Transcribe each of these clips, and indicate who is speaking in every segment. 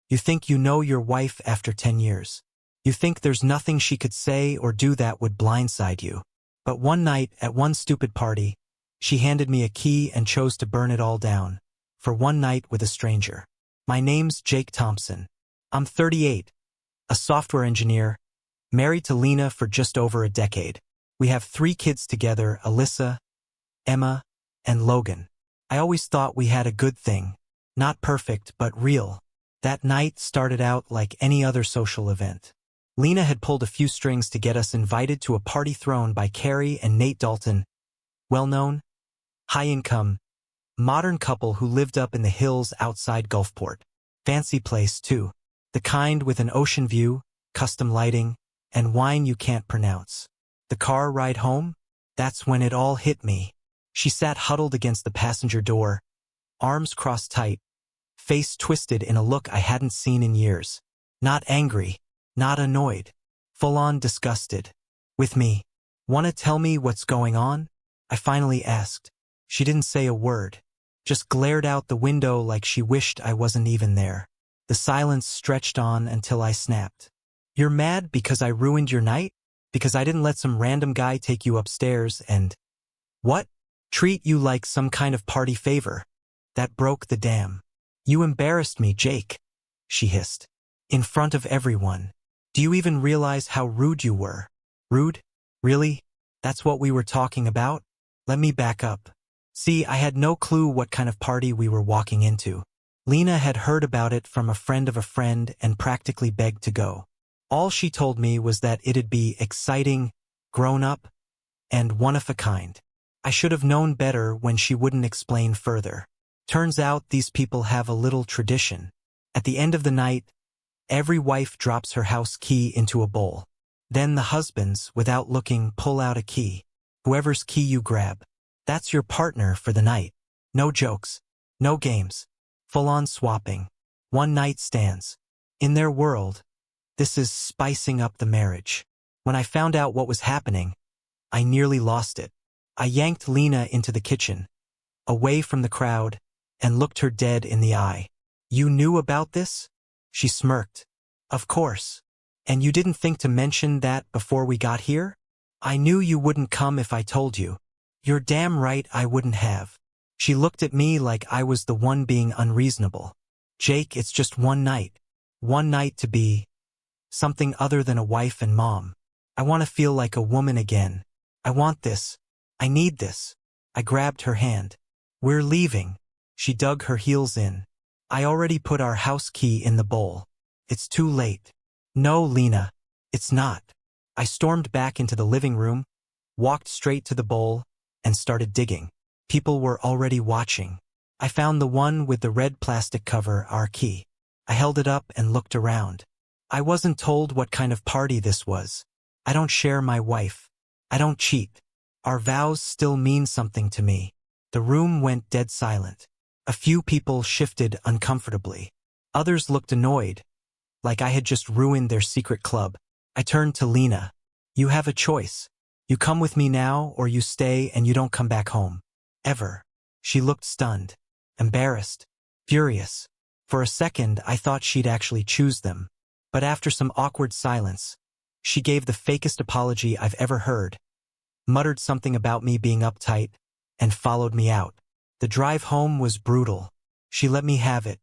Speaker 1: You think you know your wife after 10 years. You think there's nothing she could say or do that would blindside you. But one night, at one stupid party, she handed me a key and chose to burn it all down. For one night with a stranger. My name's Jake Thompson. I'm 38, a software engineer, married to Lena for just over a decade. We have 3 kids together, Alyssa, Emma, and Logan. I always thought we had a good thing. Not perfect, but real. That night started out like any other social event. Lena had pulled a few strings to get us invited to a party thrown by Carrie and Nate Dalton, well-known, high-income, modern couple who lived up in the hills outside Gulfport. Fancy place, too. The kind with an ocean view, custom lighting, and wine you can't pronounce. The car ride home? That's when it all hit me. She sat huddled against the passenger door, arms crossed tight, face twisted in a look I hadn't seen in years. Not angry, not annoyed, full-on disgusted. With me. "Wanna tell me what's going on?" I finally asked. She didn't say a word, just glared out the window like she wished I wasn't even there. The silence stretched on until I snapped. "You're mad because I ruined your night? Because I didn't let some random guy take you upstairs and... what? Treat you like some kind of party favor? That broke the dam. You embarrassed me, Jake," she hissed. "In front of everyone. Do you even realize how rude you were?" "Rude? Really? That's what we were talking about?" Let me back up. See, I had no clue what kind of party we were walking into. Lena had heard about it from a friend of a friend and practically begged to go. All she told me was that it'd be exciting, grown-up, and one-of-a-kind. I should have known better when she wouldn't explain further. Turns out these people have a little tradition. At the end of the night, every wife drops her house key into a bowl. Then the husbands, without looking, pull out a key. Whoever's key you grab, that's your partner for the night. No jokes. No games. Full-on swapping. One-night stands. In their world, this is spicing up the marriage. When I found out what was happening, I nearly lost it. I yanked Lena into the kitchen, away from the crowd, and looked her dead in the eye. "You knew about this?" She smirked. "Of course. And you didn't think to mention that before we got here?" "I knew you wouldn't come if I told you." "You're damn right I wouldn't have." She looked at me like I was the one being unreasonable. "Jake, it's just one night. One night to be something other than a wife and mom. I want to feel like a woman again. I want this. I need this." I grabbed her hand. "We're leaving." She dug her heels in. "I already put our house key in the bowl. It's too late." "No, Lena, it's not." I stormed back into the living room, walked straight to the bowl, and started digging. People were already watching. I found the one with the red plastic cover, our key. I held it up and looked around. I wasn't told what kind of party this was. I don't share my wife. I don't cheat. Our vows still mean something to me. The room went dead silent. A few people shifted uncomfortably. Others looked annoyed, like I had just ruined their secret club. I turned to Lena. "You have a choice. You come with me now, or you stay and you don't come back home. Ever." She looked stunned, embarrassed, furious. For a second, I thought she'd actually choose them. But after some awkward silence, she gave the fakest apology I've ever heard, muttered something about me being uptight, and followed me out. The drive home was brutal. She let me have it.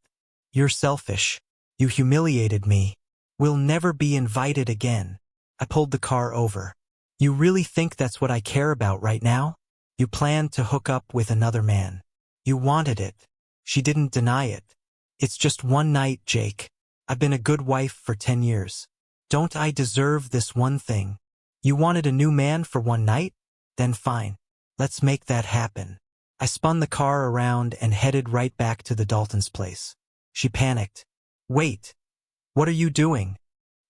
Speaker 1: "You're selfish. You humiliated me. We'll never be invited again." I pulled the car over. "You really think that's what I care about right now? You planned to hook up with another man. You wanted it." She didn't deny it. "It's just one night, Jake. I've been a good wife for 10 years. Don't I deserve this one thing? You wanted a new man for one night? Then fine. Let's make that happen." I spun the car around and headed right back to the Daltons' place. She panicked. "Wait. What are you doing?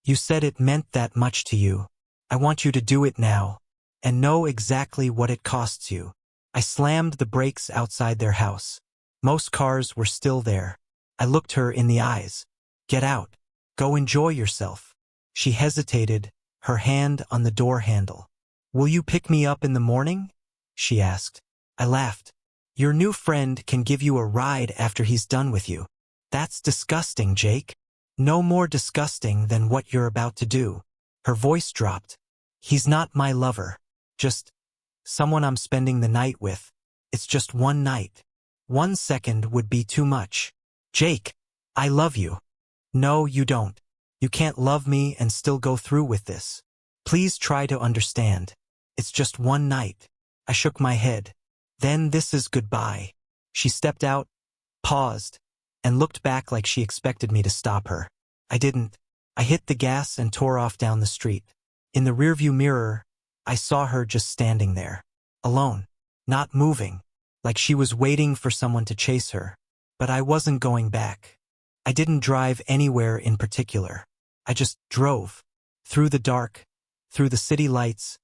Speaker 1: You said it meant that much to you. I want you to do it now, and know exactly what it costs you." I slammed the brakes outside their house. Most cars were still there. I looked her in the eyes. "Get out. Go enjoy yourself." She hesitated, her hand on the door handle. "Will you pick me up in the morning?" she asked. I laughed. "Your new friend can give you a ride after he's done with you." "That's disgusting, Jake." No more disgusting than what you're about to do. Her voice dropped. He's not my lover. Just someone I'm spending the night with. It's just one night. 1 second would be too much. Jake, I love you. No, you don't. You can't love me and still go through with this. Please try to understand. It's just one night. I shook my head. Then this is goodbye. She stepped out, paused, and looked back like she expected me to stop her. I didn't. I hit the gas and tore off down the street. In the rearview mirror, I saw her just standing there, alone, not moving, like she was waiting for someone to chase her. But I wasn't going back. I didn't drive anywhere in particular. I just drove, through the dark, through the city lights,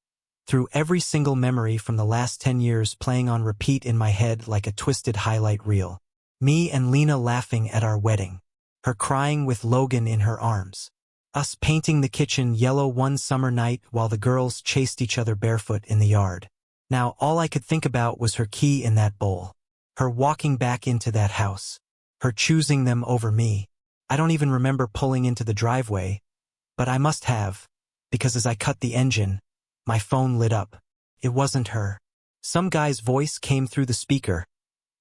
Speaker 1: through every single memory from the last 10 years playing on repeat in my head like a twisted highlight reel. Me and Lena laughing at our wedding. Her crying with Logan in her arms. Us painting the kitchen yellow one summer night while the girls chased each other barefoot in the yard. Now all I could think about was her key in that bowl. Her walking back into that house. Her choosing them over me. I don't even remember pulling into the driveway, but I must have, because as I cut the engine, my phone lit up. It wasn't her. Some guy's voice came through the speaker,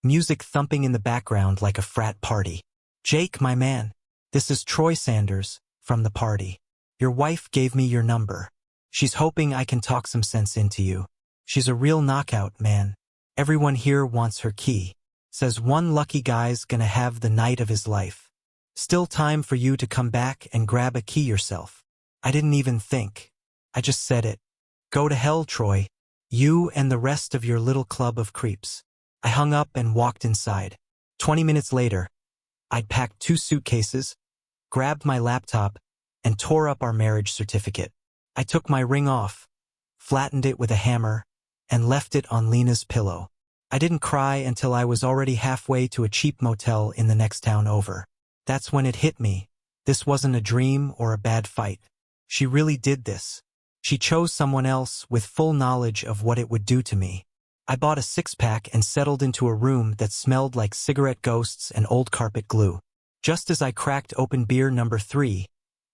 Speaker 1: music thumping in the background like a frat party. Jake, my man, this is Troy Sanders, from the party. Your wife gave me your number. She's hoping I can talk some sense into you. She's a real knockout, man. Everyone here wants her key. Says one lucky guy's gonna have the night of his life. Still time for you to come back and grab a key yourself. I didn't even think. I just said it. Go to hell, Troy. You and the rest of your little club of creeps. I hung up and walked inside. 20 minutes later, I'd packed 2 suitcases, grabbed my laptop, and tore up our marriage certificate. I took my ring off, flattened it with a hammer, and left it on Lena's pillow. I didn't cry until I was already halfway to a cheap motel in the next town over. That's when it hit me. This wasn't a dream or a bad fight. She really did this. She chose someone else with full knowledge of what it would do to me. I bought a 6-pack and settled into a room that smelled like cigarette ghosts and old carpet glue. Just as I cracked open beer number 3,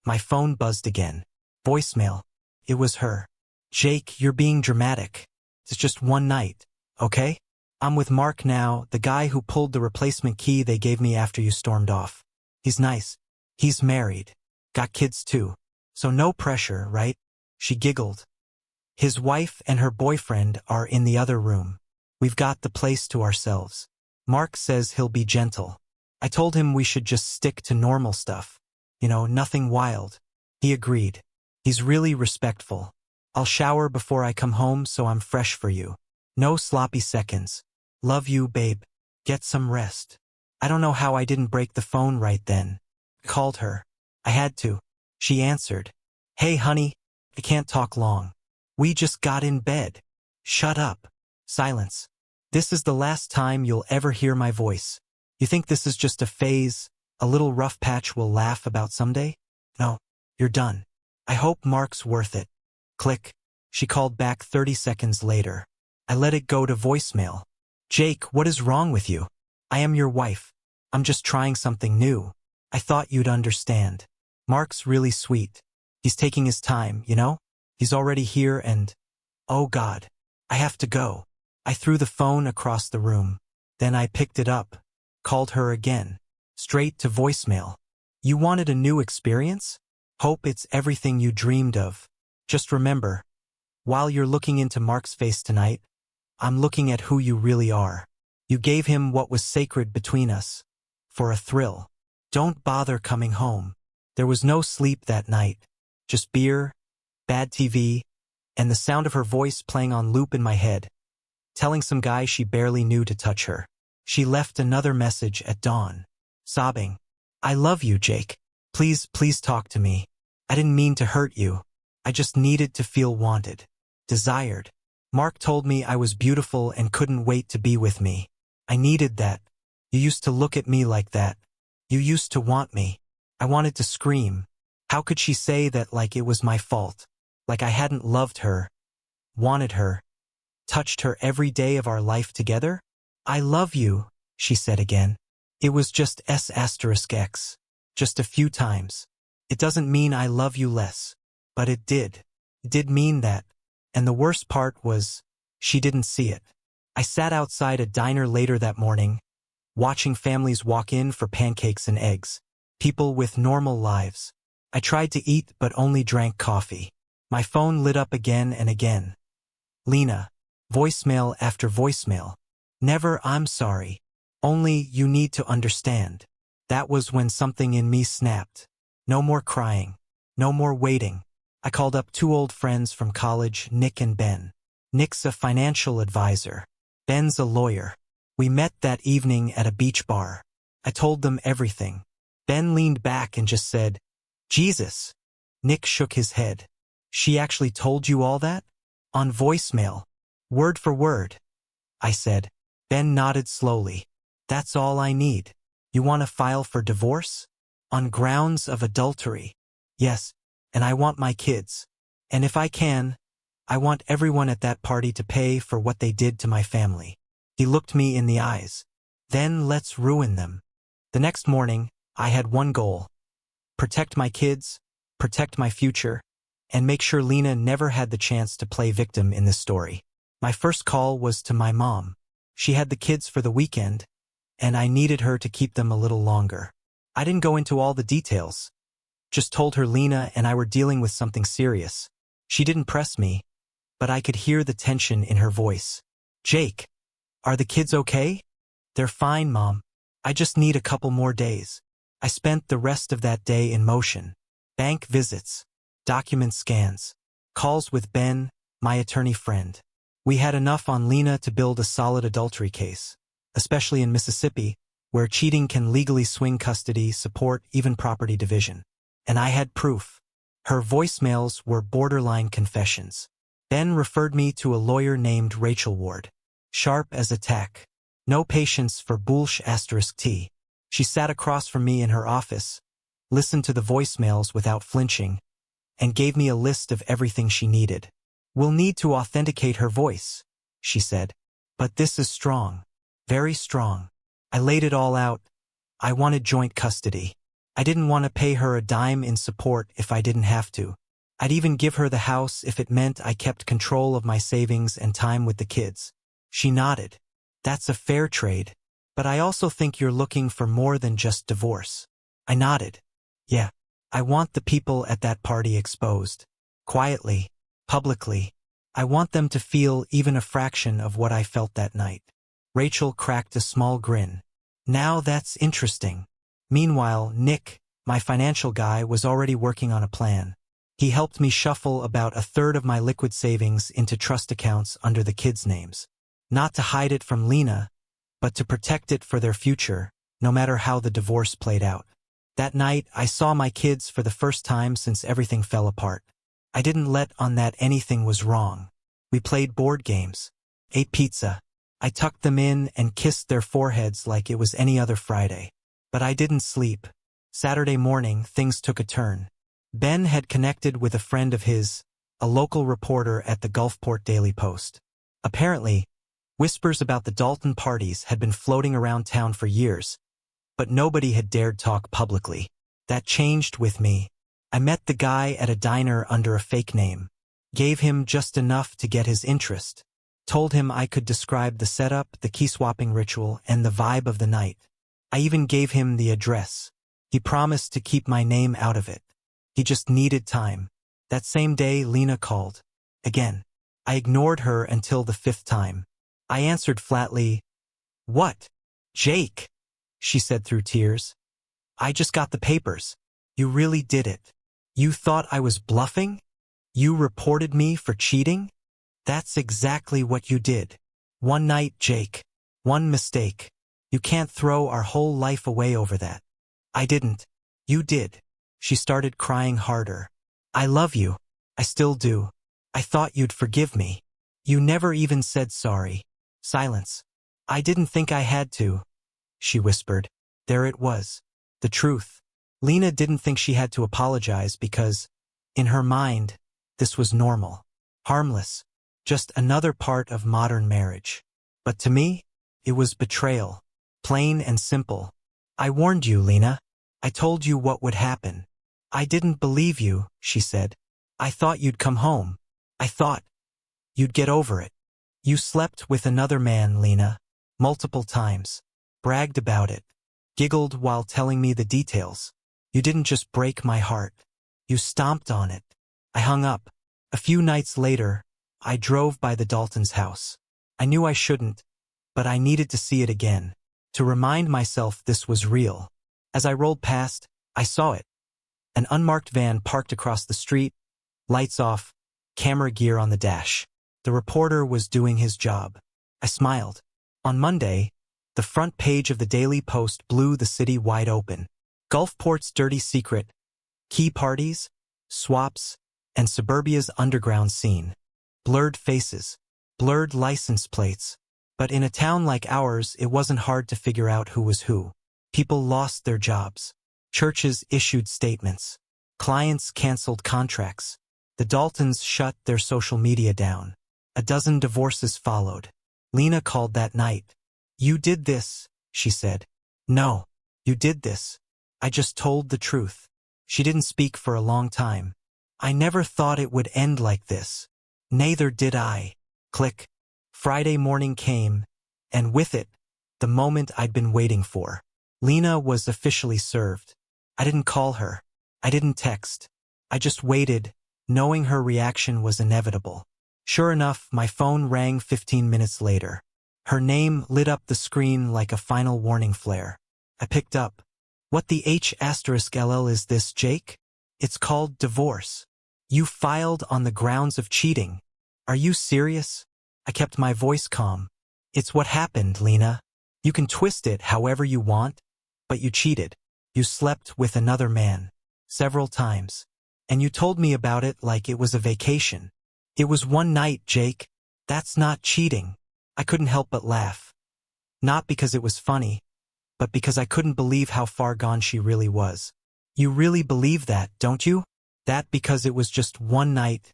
Speaker 1: my phone buzzed again. Voicemail. It was her. Jake, you're being dramatic. It's just one night, okay? I'm with Mark now, the guy who pulled the replacement key they gave me after you stormed off. He's nice. He's married. Got kids too. So no pressure, right? She giggled. His wife and her boyfriend are in the other room. We've got the place to ourselves. Mark says he'll be gentle. I told him we should just stick to normal stuff. You know, nothing wild. He agreed. He's really respectful. I'll shower before I come home so I'm fresh for you. No sloppy seconds. Love you, babe. Get some rest. I don't know how I didn't break the phone right then. Called her. I had to. She answered. Hey, honey. I can't talk long. We just got in bed. Shut up. Silence. This is the last time you'll ever hear my voice. You think this is just a phase, a little rough patch we'll laugh about someday? No, you're done. I hope Mark's worth it. Click. She called back 30 seconds later. I let it go to voicemail. Jake, what is wrong with you? I am your wife. I'm just trying something new. I thought you'd understand. Mark's really sweet. He's taking his time, you know? He's already here and… Oh God. I have to go. I threw the phone across the room. Then I picked it up. Called her again. Straight to voicemail. You wanted a new experience? Hope it's everything you dreamed of. Just remember, while you're looking into Mark's face tonight, I'm looking at who you really are. You gave him what was sacred between us. For a thrill. Don't bother coming home. There was no sleep that night. Just beer, bad TV, and the sound of her voice playing on loop in my head, telling some guy she barely knew to touch her. She left another message at dawn, sobbing. I love you, Jake. Please, please talk to me. I didn't mean to hurt you. I just needed to feel wanted, desired. Mark told me I was beautiful and couldn't wait to be with me. I needed that. You used to look at me like that. You used to want me. I wanted to scream. How could she say that like it was my fault? Like I hadn't loved her, wanted her, touched her every day of our life together? I love you, she said again. It was just S*X. just a few times. It doesn't mean I love you less. But it did. It did mean that. And the worst part was, she didn't see it. I sat outside a diner later that morning, watching families walk in for pancakes and eggs. People with normal lives. I tried to eat but only drank coffee. My phone lit up again and again. Lena. Voicemail after voicemail. Never "I'm sorry." Only "you need to understand." That was when something in me snapped. No more crying. No more waiting. I called up two old friends from college, Nick and Ben. Nick's a financial advisor. Ben's a lawyer. We met that evening at a beach bar. I told them everything. Ben leaned back and just said, "Jesus." Nick shook his head. "She actually told you all that? On voicemail? Word for word?" I said. Ben nodded slowly. "That's all I need. You want to file for divorce? On grounds of adultery?" "Yes, and I want my kids. And if I can, I want everyone at that party to pay for what they did to my family." He looked me in the eyes. "Then let's ruin them." The next morning, I had one goal. Protect my kids, protect my future, and make sure Lena never had the chance to play victim in this story. My first call was to my mom. She had the kids for the weekend, and I needed her to keep them a little longer. I didn't go into all the details. Just told her Lena and I were dealing with something serious. She didn't press me, but I could hear the tension in her voice. "Jake, are the kids okay?" "They're fine, Mom. I just need a couple more days." I spent the rest of that day in motion. Bank visits, document scans, calls with Ben, my attorney friend. We had enough on Lena to build a solid adultery case, especially in Mississippi, where cheating can legally swing custody, support, even property division. And I had proof. Her voicemails were borderline confessions. Ben referred me to a lawyer named Rachel Ward. Sharp as a tack. No patience for **T. She sat across from me in her office, listened to the voicemails without flinching, and gave me a list of everything she needed. "We'll need to authenticate her voice," she said. "But this is strong. Very strong." I laid it all out. I wanted joint custody. I didn't want to pay her a dime in support if I didn't have to. I'd even give her the house if it meant I kept control of my savings and time with the kids. She nodded. "That's a fair trade. But I also think you're looking for more than just divorce." I nodded. "Yeah. I want the people at that party exposed. Quietly. Publicly. I want them to feel even a fraction of what I felt that night." Rachel cracked a small grin. "Now that's interesting." Meanwhile, Nick, my financial guy, was already working on a plan. He helped me shuffle about a third of my liquid savings into trust accounts under the kids' names. Not to hide it from Lena, but to protect it for their future, no matter how the divorce played out. That night, I saw my kids for the first time since everything fell apart. I didn't let on that anything was wrong. We played board games, ate pizza. I tucked them in and kissed their foreheads like it was any other Friday. But I didn't sleep. Saturday morning, things took a turn. Ben had connected with a friend of his, a local reporter at the Gulfport Daily Post. Apparently, whispers about the Dalton parties had been floating around town for years, but nobody had dared talk publicly. That changed with me. I met the guy at a diner under a fake name, gave him just enough to get his interest, told him I could describe the setup, the key-swapping ritual, and the vibe of the night. I even gave him the address. He promised to keep my name out of it. He just needed time. That same day, Lena called. Again. I ignored her until the fifth time. I answered flatly, "What? Jake?" she said through tears. "I just got the papers. You really did it. You thought I was bluffing? You reported me for cheating? That's exactly what you did. One night, Jake. One mistake. You can't throw our whole life away over that." "I didn't. You did." She started crying harder. "I love you. I still do. I thought you'd forgive me. You never even said sorry." Silence. "I didn't think I had to," she whispered. There it was. The truth. Lena didn't think she had to apologize because, in her mind, this was normal. Harmless. Just another part of modern marriage. But to me, it was betrayal. Plain and simple. "I warned you, Lena. I told you what would happen. I didn't believe you, she said. I thought you'd come home. I thought you'd get over it. You slept with another man, Lena. Multiple times. Bragged about it. Giggled while telling me the details. You didn't just break my heart. You stomped on it. I hung up. A few nights later, I drove by the Daltons' house. I knew I shouldn't, but I needed to see it again, to remind myself this was real. As I rolled past, I saw it. An unmarked van parked across the street, lights off, camera gear on the dash. The reporter was doing his job. I smiled. On Monday, the front page of the Daily Post blew the city wide open. Gulfport's dirty secret, key parties, swaps, and suburbia's underground scene. Blurred faces, blurred license plates. But in a town like ours, it wasn't hard to figure out who was who. People lost their jobs. Churches issued statements. Clients canceled contracts. The Daltons shut their social media down. A dozen divorces followed. Lena called that night. You did this, she said. No, you did this. I just told the truth. She didn't speak for a long time. I never thought it would end like this. Neither did I. Click. Friday morning came, and with it, the moment I'd been waiting for. Lena was officially served. I didn't call her. I didn't text. I just waited, knowing her reaction was inevitable. Sure enough, my phone rang 15 minutes later. Her name lit up the screen like a final warning flare. I picked up. What the H*LL is this, Jake? It's called divorce. You filed on the grounds of cheating. Are you serious? I kept my voice calm. It's what happened, Lena. You can twist it however you want, but you cheated. You slept with another man. Several times. And you told me about it like it was a vacation. It was one night, Jake. That's not cheating. I couldn't help but laugh. Not because it was funny, but because I couldn't believe how far gone she really was. You really believe that, don't you? That because it was just one night,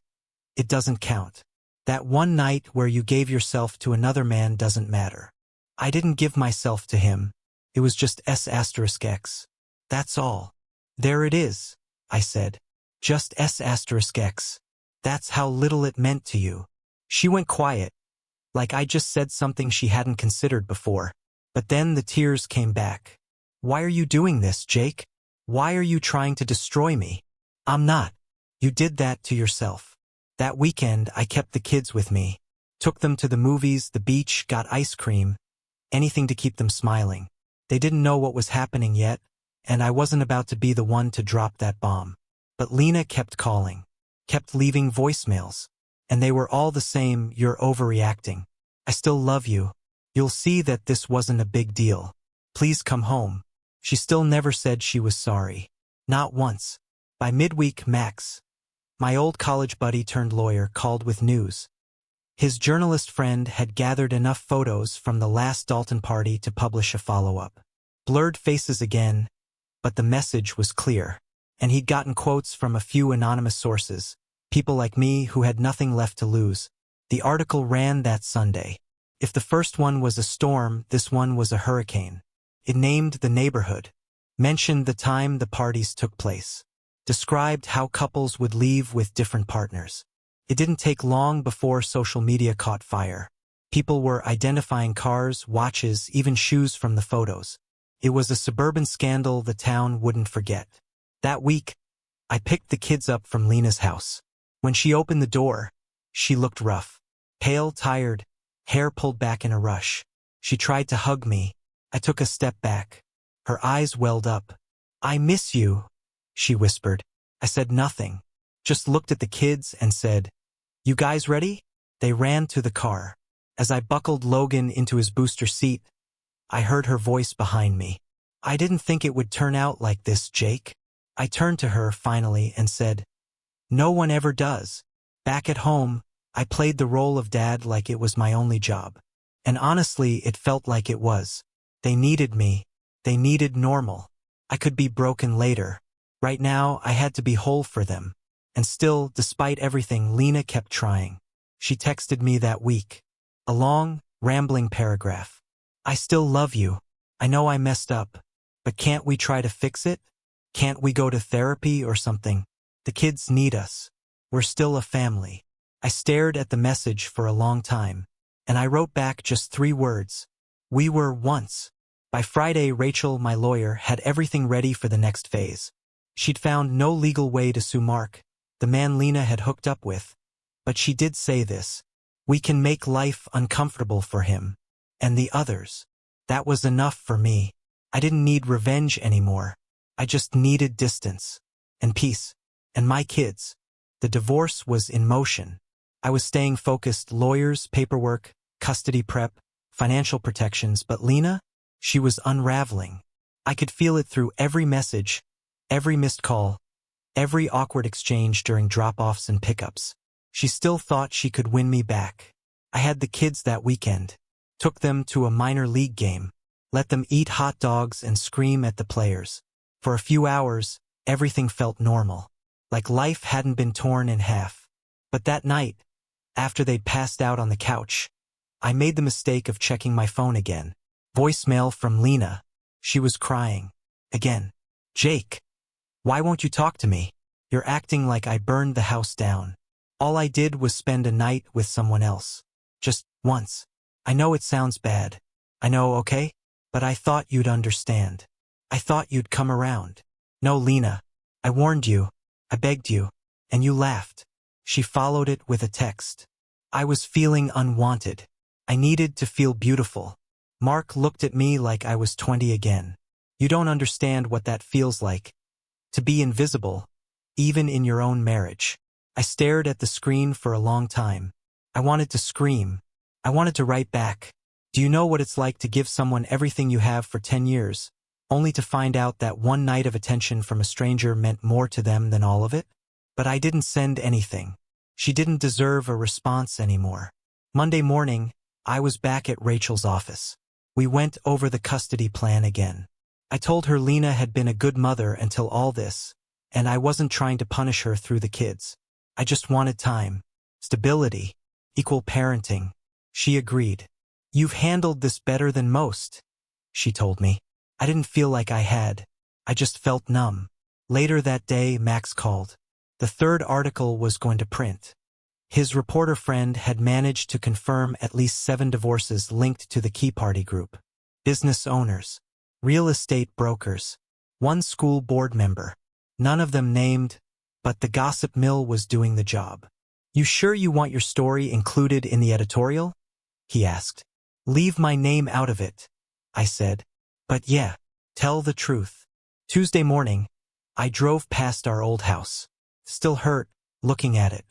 Speaker 1: it doesn't count. That one night where you gave yourself to another man doesn't matter. I didn't give myself to him. It was just S*X. That's all. There it is, I said. Just S*X. That's how little it meant to you. She went quiet, like I just said something she hadn't considered before. But then the tears came back. Why are you doing this, Jake? Why are you trying to destroy me? I'm not. You did that to yourself. That weekend, I kept the kids with me. Took them to the movies, the beach, got ice cream. Anything to keep them smiling. They didn't know what was happening yet, and I wasn't about to be the one to drop that bomb. But Lena kept calling. Kept leaving voicemails. And they were all the same, you're overreacting. I still love you. You'll see that this wasn't a big deal. Please come home. She still never said she was sorry. Not once. By midweek, Max, my old college buddy turned lawyer, called with news. His journalist friend had gathered enough photos from the last Dalton party to publish a follow-up. Blurred faces again, but the message was clear. And he'd gotten quotes from a few anonymous sources, people like me who had nothing left to lose. The article ran that Sunday. If the first one was a storm, this one was a hurricane. It named the neighborhood, mentioned the time the parties took place, described how couples would leave with different partners. It didn't take long before social media caught fire. People were identifying cars, watches, even shoes from the photos. It was a suburban scandal the town wouldn't forget. That week, I picked the kids up from Lena's house. When she opened the door, she looked rough, pale, tired, hair pulled back in a rush. She tried to hug me. I took a step back. Her eyes welled up. I miss you, she whispered. I said nothing, just looked at the kids and said, You guys ready? They ran to the car. As I buckled Logan into his booster seat, I heard her voice behind me. I didn't think it would turn out like this, Jake. I turned to her finally and said, No one ever does. Back at home, I played the role of dad like it was my only job. And honestly, it felt like it was. They needed me. They needed normal. I could be broken later. Right now, I had to be whole for them. And still, despite everything, Lena kept trying. She texted me that week. A long, rambling paragraph. I still love you. I know I messed up. But can't we try to fix it? Can't we go to therapy or something? The kids need us. We're still a family. I stared at the message for a long time, and I wrote back just 3 words. We were once. By Friday, Rachel, my lawyer, had everything ready for the next phase. She'd found no legal way to sue Mark, the man Lena had hooked up with. But she did say this: we can make life uncomfortable for him. And the others. That was enough for me. I didn't need revenge anymore. I just needed distance. And peace. And my kids. The divorce was in motion. I was staying focused: lawyers, paperwork, custody prep, financial protections. But Lena? She was unraveling. I could feel it through every message, every missed call, every awkward exchange during drop-offs and pickups. She still thought she could win me back. I had the kids that weekend. Took them to a minor league game. Let them eat hot dogs and scream at the players. For a few hours, everything felt normal. Like life hadn't been torn in half. But that night, after they'd passed out on the couch, I made the mistake of checking my phone again. Voicemail from Lena. She was crying. Again. Jake. Why won't you talk to me? You're acting like I burned the house down. All I did was spend a night with someone else. Just once. I know it sounds bad. I know, okay? But I thought you'd understand. I thought you'd come around. No, Lena. I warned you. I begged you. And you laughed. She followed it with a text. I was feeling unwanted. I needed to feel beautiful. Mark looked at me like I was 20 again. You don't understand what that feels like. To be invisible, even in your own marriage. I stared at the screen for a long time. I wanted to scream. I wanted to write back. Do you know what it's like to give someone everything you have for 10 years, only to find out that one night of attention from a stranger meant more to them than all of it? But I didn't send anything. She didn't deserve a response anymore. Monday morning, I was back at Rachel's office. We went over the custody plan again. I told her Lena had been a good mother until all this, and I wasn't trying to punish her through the kids. I just wanted time, stability, equal parenting. She agreed. You've handled this better than most, she told me. I didn't feel like I had. I just felt numb. Later that day, Max called. The 3rd article was going to print. His reporter friend had managed to confirm at least 7 divorces linked to the Key Party group. Business owners, real estate brokers, 1 school board member. None of them named, but the gossip mill was doing the job. You sure you want your story included in the editorial? He asked. Leave my name out of it, I said. But yeah, tell the truth. Tuesday morning, I drove past our old house. Still hurt, looking at it.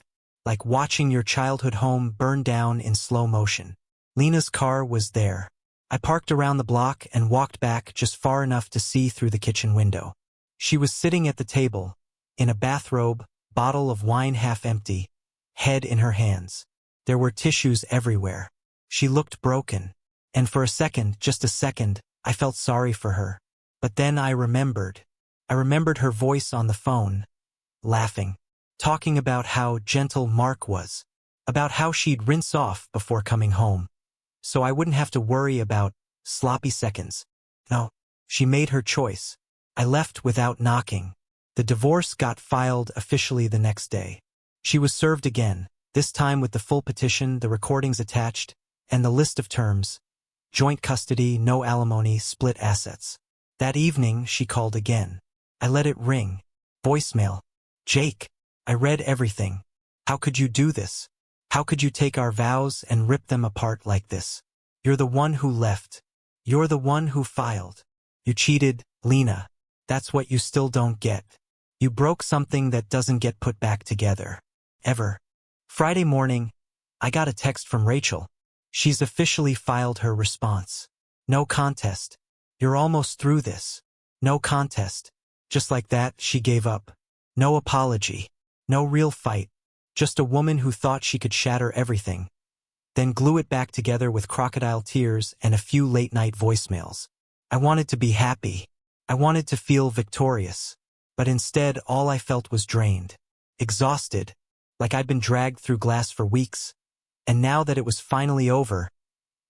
Speaker 1: Like watching your childhood home burn down in slow motion. Lena's car was there. I parked around the block and walked back just far enough to see through the kitchen window. She was sitting at the table, in a bathrobe, bottle of wine half empty, head in her hands. There were tissues everywhere. She looked broken. And for a second, just a second, I felt sorry for her. But then I remembered. I remembered her voice on the phone, laughing. Talking about how gentle Mark was, about how she'd rinse off before coming home. So I wouldn't have to worry about sloppy seconds. No, she made her choice. I left without knocking. The divorce got filed officially the next day. She was served again, this time with the full petition, the recordings attached, and the list of terms. Joint custody, no alimony, split assets. That evening, she called again. I let it ring. Voicemail. Jake. I read everything. How could you do this? How could you take our vows and rip them apart like this? You're the one who left. You're the one who filed. You cheated, Lena. That's what you still don't get. You broke something that doesn't get put back together. Ever. Friday morning, I got a text from Rachel. She's officially filed her response. No contest. You're almost through this. No contest. Just like that, she gave up. No apology. No real fight. Just a woman who thought she could shatter everything, then glue it back together with crocodile tears and a few late-night voicemails. I wanted to be happy. I wanted to feel victorious. But instead, all I felt was drained. Exhausted. Like I'd been dragged through glass for weeks. And now that it was finally over,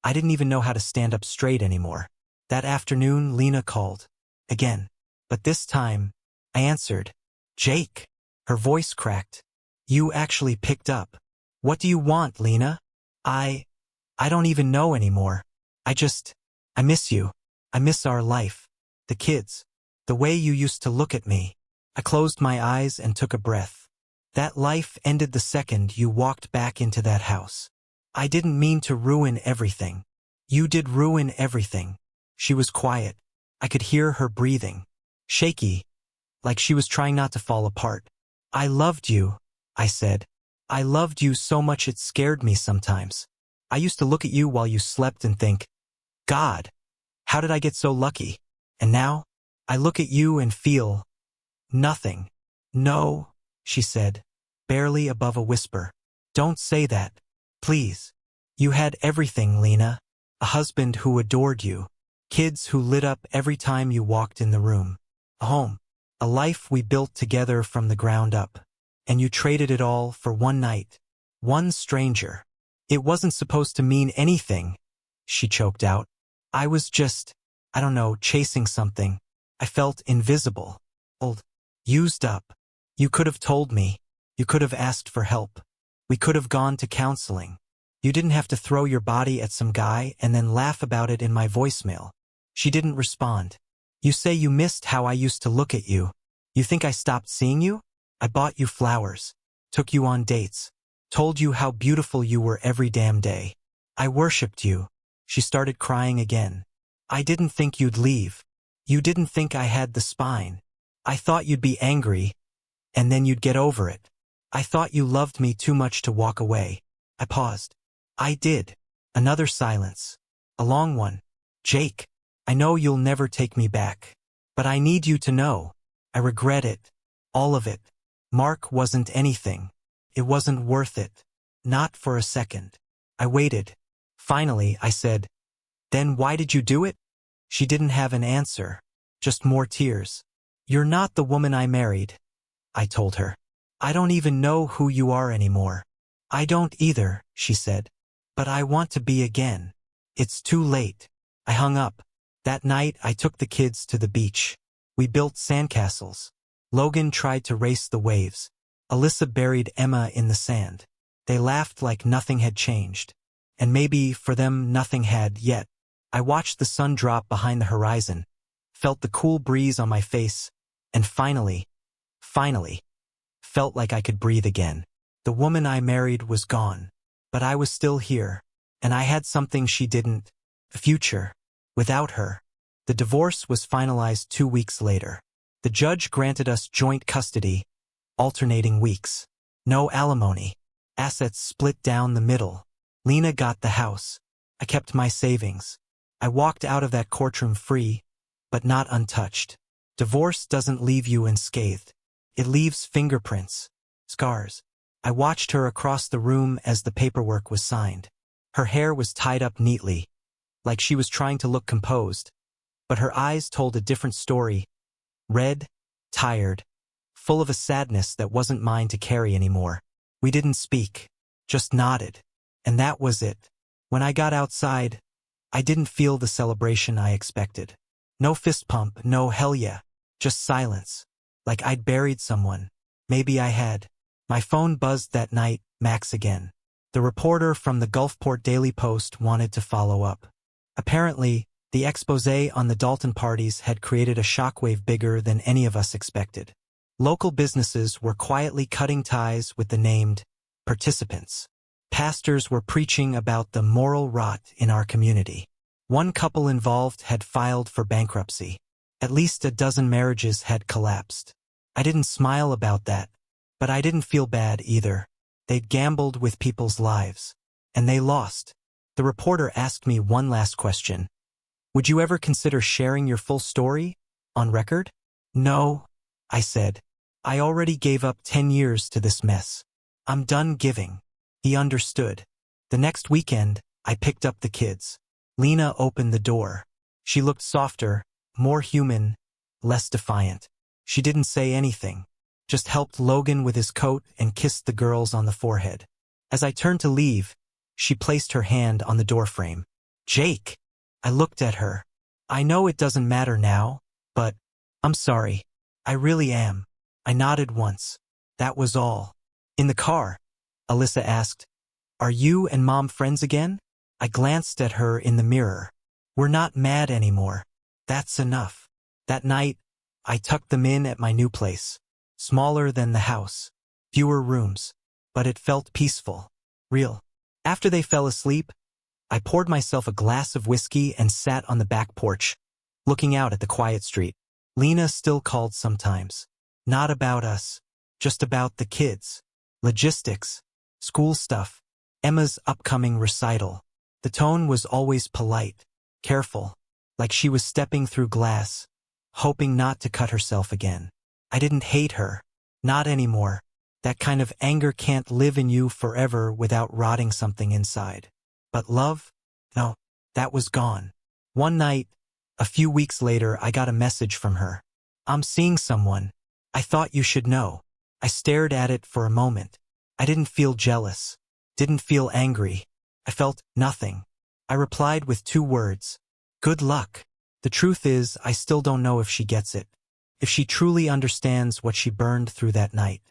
Speaker 1: I didn't even know how to stand up straight anymore. That afternoon, Lena called. Again. But this time, I answered. Jake. Her voice cracked. You actually picked up. What do you want, Lena? I don't even know anymore. I miss you. I miss our life. The kids. The way you used to look at me. I closed my eyes and took a breath. That life ended the second you walked back into that house. I didn't mean to ruin everything. You did ruin everything. She was quiet. I could hear her breathing. Shaky, like she was trying not to fall apart. I loved you, I said. I loved you so much it scared me sometimes. I used to look at you while you slept and think, God, how did I get so lucky? And now, I look at you and feel nothing. No, she said, barely above a whisper. Don't say that, please. You had everything, Lena. A husband who adored you. Kids who lit up every time you walked in the room. A home. A life we built together from the ground up. And you traded it all for one night. One stranger. It wasn't supposed to mean anything, she choked out. I was just, I don't know, chasing something. I felt invisible. Old. Used up. You could have told me. You could have asked for help. We could have gone to counseling. You didn't have to throw your body at some guy and then laugh about it in my voicemail. She didn't respond. You say you missed how I used to look at you. You think I stopped seeing you? I bought you flowers. Took you on dates. Told you how beautiful you were every damn day. I worshipped you. She started crying again. I didn't think you'd leave. You didn't think I had the spine. I thought you'd be angry, and then you'd get over it. I thought you loved me too much to walk away. I paused. I did. Another silence. A long one. Jake, I know you'll never take me back. But I need you to know. I regret it. All of it. Mark wasn't anything. It wasn't worth it. Not for a second. I waited. Finally, I said, Then why did you do it? She didn't have an answer. Just more tears. You're not the woman I married, I told her. I don't even know who you are anymore. I don't either, she said. But I want to be again. It's too late. I hung up. That night, I took the kids to the beach. We built sandcastles. Logan tried to race the waves. Alyssa buried Emma in the sand. They laughed like nothing had changed. And maybe, for them, nothing had yet. I watched the sun drop behind the horizon, felt the cool breeze on my face, and finally, felt like I could breathe again. The woman I married was gone, but I was still here, and I had something she didn't, a future, without her. The divorce was finalized 2 weeks later. The judge granted us joint custody, alternating weeks. No alimony. Assets split down the middle. Lena got the house. I kept my savings. I walked out of that courtroom free, but not untouched. Divorce doesn't leave you unscathed. It leaves fingerprints, scars. I watched her across the room as the paperwork was signed. Her hair was tied up neatly, like she was trying to look composed, but her eyes told a different story. Red, tired, full of a sadness that wasn't mine to carry anymore. We didn't speak, just nodded, and that was it. When I got outside, I didn't feel the celebration I expected. No fist pump, no hell yeah, just silence. Like I'd buried someone. Maybe I had. My phone buzzed that night, Max again. The reporter from the Gulfport Daily Post wanted to follow up. Apparently, the expose on the Dalton parties had created a shockwave bigger than any of us expected. Local businesses were quietly cutting ties with the named participants. Pastors were preaching about the moral rot in our community. One couple involved had filed for bankruptcy. At least a dozen marriages had collapsed. I didn't smile about that, but I didn't feel bad either. They'd gambled with people's lives, and they lost. The reporter asked me one last question. Would you ever consider sharing your full story on record? No, I said. I already gave up 10 years to this mess. I'm done giving. He understood. The next weekend, I picked up the kids. Lena opened the door. She looked softer, more human, less defiant. She didn't say anything, just helped Logan with his coat and kissed the girls on the forehead. As I turned to leave, she placed her hand on the doorframe. Jake! I looked at her. I know it doesn't matter now, but I'm sorry. I really am. I nodded once. That was all. In the car, Alyssa asked, "Are you and Mom friends again?" I glanced at her in the mirror. "We're not mad anymore. That's enough." That night, I tucked them in at my new place. Smaller than the house. Fewer rooms. But it felt peaceful. Real. After they fell asleep, I poured myself a glass of whiskey and sat on the back porch, looking out at the quiet street. Lena still called sometimes. Not about us. Just about the kids. Logistics. School stuff. Emma's upcoming recital. The tone was always polite. Careful. Like she was stepping through glass, hoping not to cut herself again. I didn't hate her. Not anymore. That kind of anger can't live in you forever without rotting something inside. But love? No, that was gone. One night, a few weeks later, I got a message from her. "I'm seeing someone. I thought you should know." I stared at it for a moment. I didn't feel jealous. Didn't feel angry. I felt nothing. I replied with 2 words. "Good luck." The truth is, I still don't know if she gets it. If she truly understands what she burned through that night.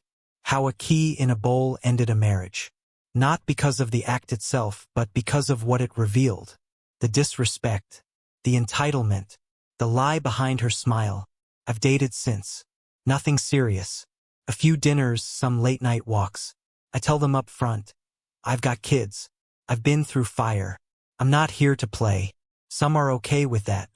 Speaker 1: How a key in a bowl ended a marriage. Not because of the act itself, but because of what it revealed. The disrespect. The entitlement. The lie behind her smile. I've dated since. Nothing serious. A few dinners, some late-night walks. I tell them up front. I've got kids. I've been through fire. I'm not here to play. Some are okay with that.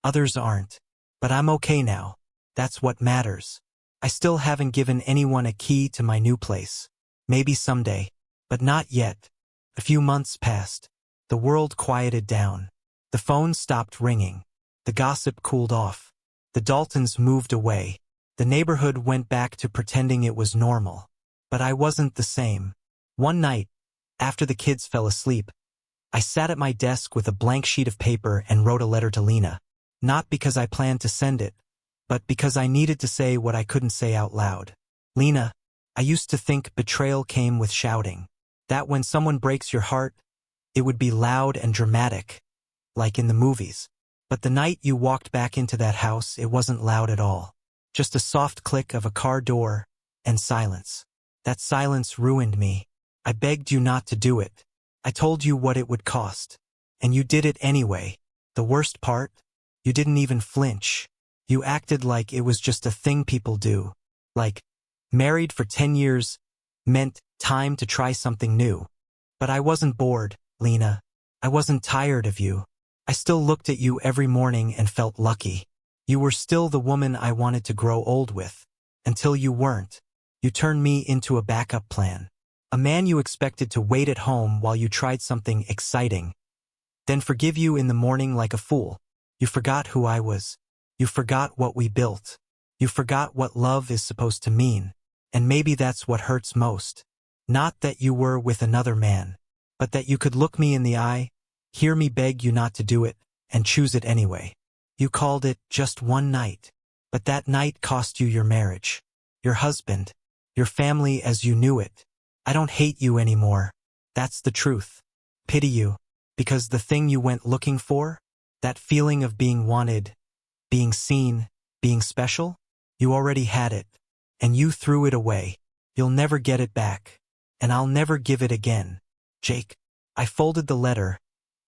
Speaker 1: Others aren't. But I'm okay now. That's what matters. I still haven't given anyone a key to my new place. Maybe someday. But not yet. A few months passed. The world quieted down. The phone stopped ringing. The gossip cooled off. The Daltons moved away. The neighborhood went back to pretending it was normal. But I wasn't the same. One night, after the kids fell asleep, I sat at my desk with a blank sheet of paper and wrote a letter to Lena. Not because I planned to send it, but because I needed to say what I couldn't say out loud. "Lena, I used to think betrayal came with shouting. That when someone breaks your heart, it would be loud and dramatic, like in the movies. But the night you walked back into that house, it wasn't loud at all. Just a soft click of a car door and silence. That silence ruined me. I begged you not to do it. I told you what it would cost. And you did it anyway. The worst part? You didn't even flinch. You acted like it was just a thing people do. Like, married for 10 years meant time to try something new. But I wasn't bored, Lena. I wasn't tired of you. I still looked at you every morning and felt lucky. You were still the woman I wanted to grow old with. Until you weren't. You turned me into a backup plan. A man you expected to wait at home while you tried something exciting. Then forgive you in the morning like a fool. You forgot who I was. You forgot what we built. You forgot what love is supposed to mean. And maybe that's what hurts most. Not that you were with another man, but that you could look me in the eye, hear me beg you not to do it, and choose it anyway. You called it just one night. But that night cost you your marriage, your husband, your family as you knew it. I don't hate you anymore. That's the truth. Pity you. Because the thing you went looking for, that feeling of being wanted, being seen, being special, you already had it. And you threw it away. You'll never get it back. And I'll never give it again. Jake. I folded the letter,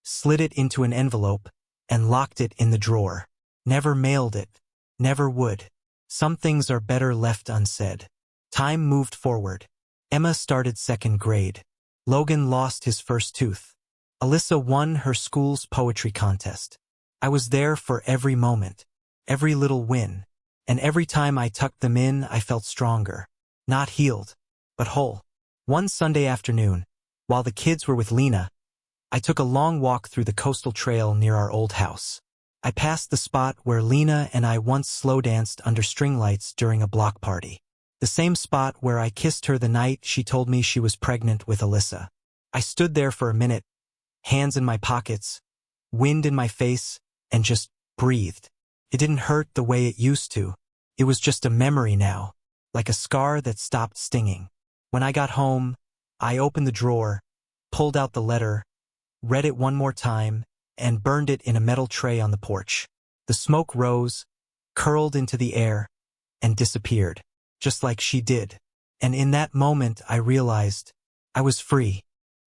Speaker 1: slid it into an envelope, and locked it in the drawer. Never mailed it. Never would. Some things are better left unsaid. Time moved forward. Emma started 2nd grade. Logan lost his first tooth. Alyssa won her school's poetry contest. I was there for every moment, every little win, and every time I tucked them in, I felt stronger. Not healed, but whole. One Sunday afternoon, while the kids were with Lena, I took a long walk through the coastal trail near our old house. I passed the spot where Lena and I once slow danced under string lights during a block party. The same spot where I kissed her the night she told me she was pregnant with Alyssa. I stood there for a minute, hands in my pockets, wind in my face, and just breathed. It didn't hurt the way it used to. It was just a memory now, like a scar that stopped stinging. When I got home, I opened the drawer, pulled out the letter, read it one more time, and burned it in a metal tray on the porch. The smoke rose, curled into the air, and disappeared, just like she did. And in that moment I realized I was free.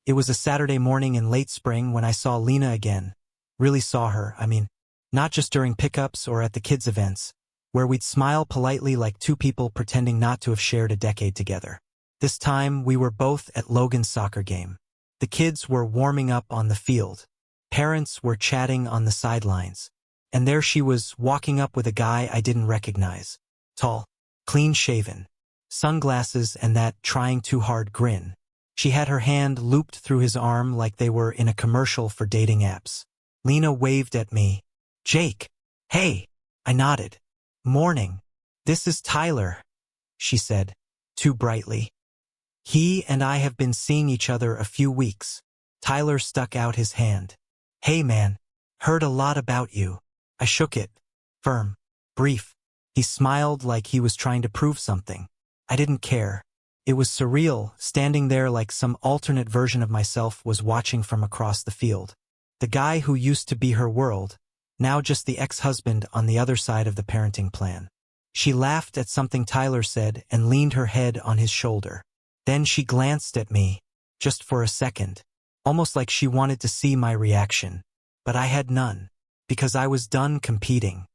Speaker 1: It was a Saturday morning in late spring when I saw Lena again. Really saw her, not just during pickups or at the kids' events, where we'd smile politely like two people pretending not to have shared a decade together. This time we were both at Logan's soccer game. The kids were warming up on the field. Parents were chatting on the sidelines. And there she was, walking up with a guy I didn't recognize. Tall, clean-shaven, sunglasses and that trying too hard grin. She had her hand looped through his arm like they were in a commercial for dating apps. Lena waved at me. "Jake." "Hey." I nodded. "Morning. This is Tyler," she said, too brightly. "He and I have been seeing each other a few weeks." Tyler stuck out his hand. "Hey man, heard a lot about you." I shook it. Firm. Brief. He smiled like he was trying to prove something. I didn't care. It was surreal, standing there like some alternate version of myself was watching from across the field. The guy who used to be her world, now just the ex-husband on the other side of the parenting plan. She laughed at something Tyler said and leaned her head on his shoulder. Then she glanced at me, just for a second, almost like she wanted to see my reaction. But I had none, because I was done competing,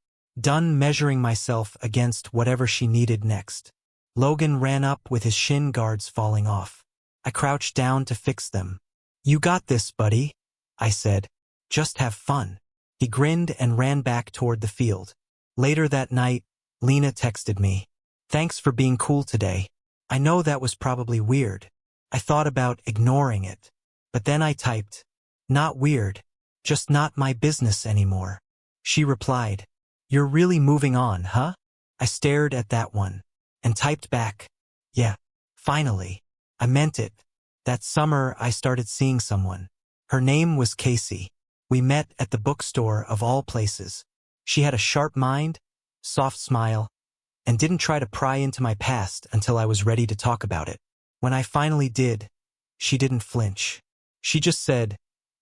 Speaker 1: done measuring myself against whatever she needed next. Logan ran up with his shin guards falling off. I crouched down to fix them. "You got this, buddy," I said. "Just have fun." He grinned and ran back toward the field. Later that night, Lena texted me. "Thanks for being cool today. I know that was probably weird." I thought about ignoring it. But then I typed, "Not weird, just not my business anymore." She replied, "You're really moving on, huh?" I stared at that one and typed back, "Yeah, finally." I meant it. That summer I started seeing someone. Her name was Casey. We met at the bookstore of all places. She had a sharp mind, soft smile, and didn't try to pry into my past until I was ready to talk about it. When I finally did, she didn't flinch. She just said,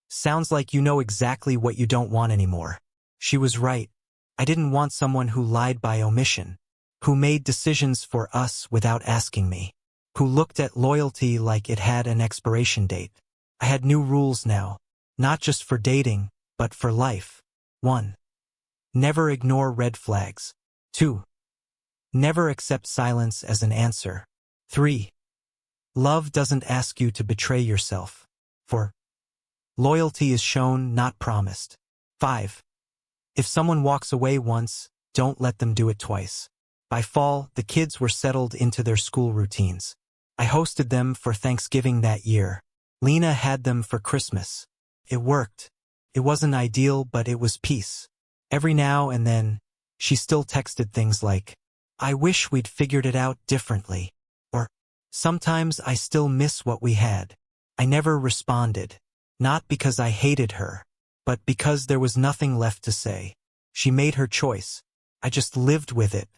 Speaker 1: "Sounds like you know exactly what you don't want anymore." She was right. I didn't want someone who lied by omission, who made decisions for us without asking me, who looked at loyalty like it had an expiration date. I had new rules now, not just for dating, but for life. 1. Never ignore red flags. 2. Never accept silence as an answer. 3. Love doesn't ask you to betray yourself. 4. Loyalty is shown, not promised. 5. If someone walks away once, don't let them do it twice. By fall, the kids were settled into their school routines. I hosted them for Thanksgiving that year. Lena had them for Christmas. It worked. It wasn't ideal, but it was peace. Every now and then, she still texted things like, "I wish we'd figured it out differently," or, "Sometimes I still miss what we had." I never responded, not because I hated her, but because there was nothing left to say. She made her choice. I just lived with it.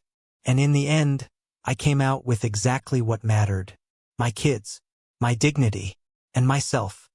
Speaker 1: And in the end, I came out with exactly what mattered. My kids, my dignity, and myself.